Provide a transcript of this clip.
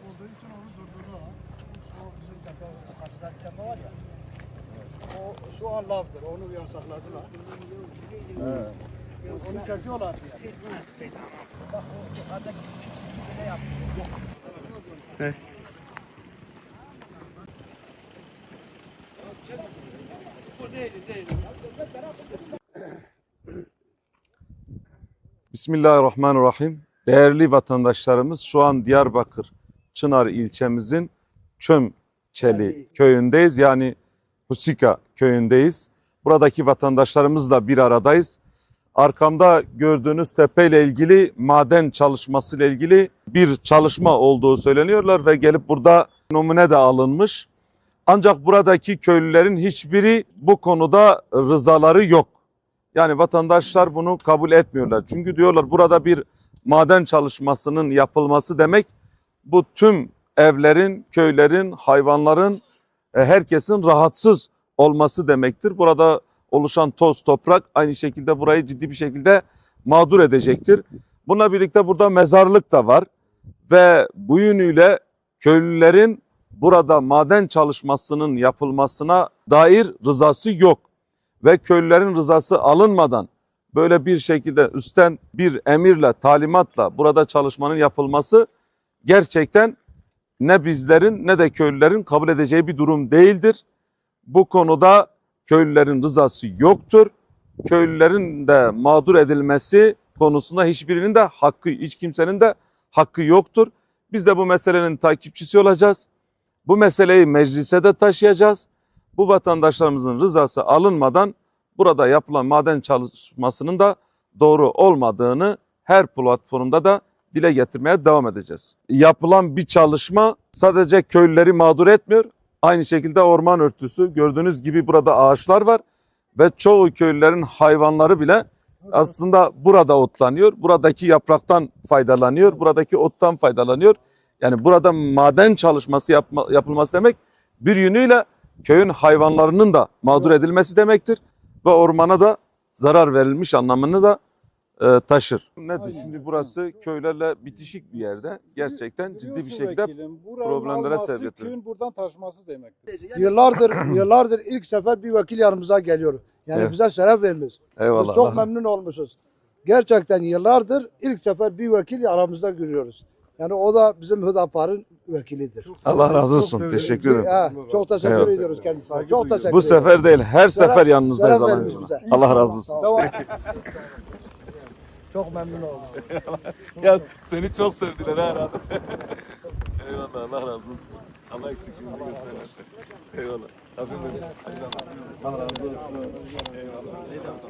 olduğu için onu durdurdular. O bizim tepe, karşıdaki tepe var ya. O şu an lavdır. Onu yasakladılar. Evet. Onu çekiyorlar diye. Bak o yukarıdaki ne yapıyor? Bismillahirrahmanirrahim. Değerli vatandaşlarımız, şu an Diyarbakır Çınar ilçemizin Çömçeli köyündeyiz. Yani Husika köyündeyiz. Buradaki vatandaşlarımızla bir aradayız. Arkamda gördüğünüz tepeyle ilgili maden çalışması ile ilgili bir çalışma olduğu söyleniyorlar ve gelip burada numune de alınmış. Ancak buradaki köylülerin hiçbiri bu konuda rızaları yok. Yani vatandaşlar bunu kabul etmiyorlar. Çünkü diyorlar burada bir maden çalışmasının yapılması demek bu tüm evlerin, köylerin, hayvanların, herkesin rahatsız olması demektir. Burada oluşan toz, toprak aynı şekilde burayı ciddi bir şekilde mağdur edecektir. Bununla birlikte burada mezarlık da var ve bu yönüyle köylülerin burada maden çalışmasının yapılmasına dair rızası yok. Ve köylülerin rızası alınmadan böyle bir şekilde üstten bir emirle, talimatla burada çalışmanın yapılması gerçekten ne bizlerin ne de köylülerin kabul edeceği bir durum değildir. Bu konuda köylülerin rızası yoktur. Köylülerin de mağdur edilmesi konusunda hiçbirinin de hakkı, hiç kimsenin de hakkı yoktur. Biz de bu meselenin takipçisi olacağız. Bu meseleyi meclise de taşıyacağız. Bu vatandaşlarımızın rızası alınmadan burada yapılan maden çalışmasının da doğru olmadığını her platformda da dile getirmeye devam edeceğiz. Yapılan bir çalışma sadece köylüleri mağdur etmiyor. Aynı şekilde orman örtüsü, gördüğünüz gibi burada ağaçlar var ve çoğu köylülerin hayvanları bile aslında burada otlanıyor. Buradaki yapraktan faydalanıyor, buradaki ottan faydalanıyor. Yani burada maden çalışması yapılması demek bir yönüyle köyün hayvanlarının da mağdur edilmesi demektir ve ormana da zarar verilmiş anlamını da taşır. Nedir? Şimdi burası köylerle bitişik bir yerde gerçekten ciddi bir şekilde problemlere sebep ediyor. Köyün buradan taşması demektir. Yıllardır ilk sefer bir vekil yanımıza geliyor. Yani Evet. bize şeref vermiş. Eyvallah. Biz çok memnun olmuşuz. Gerçekten yıllardır ilk sefer bir vekil aramızda görüyoruz. Yani o da bizim Hüdapar'ın vekilidir. Allah razı olsun. Teşekkür ederim. Çok teşekkür Evet. ediyoruz kendisine. Çok teşekkür Bu ediyoruz. sefer değil, her sefer yanınızdayız şeref Allah'ın vermiş izniyle. bize. Allah razı olsun. Çok memnun oldum. Ya seni çok sevdiler herhalde. Eyvallah, Allah razı olsun. Allah eksikliğinizi göstermesin. Eyvallah. Allah razı olsun. Eyvallah.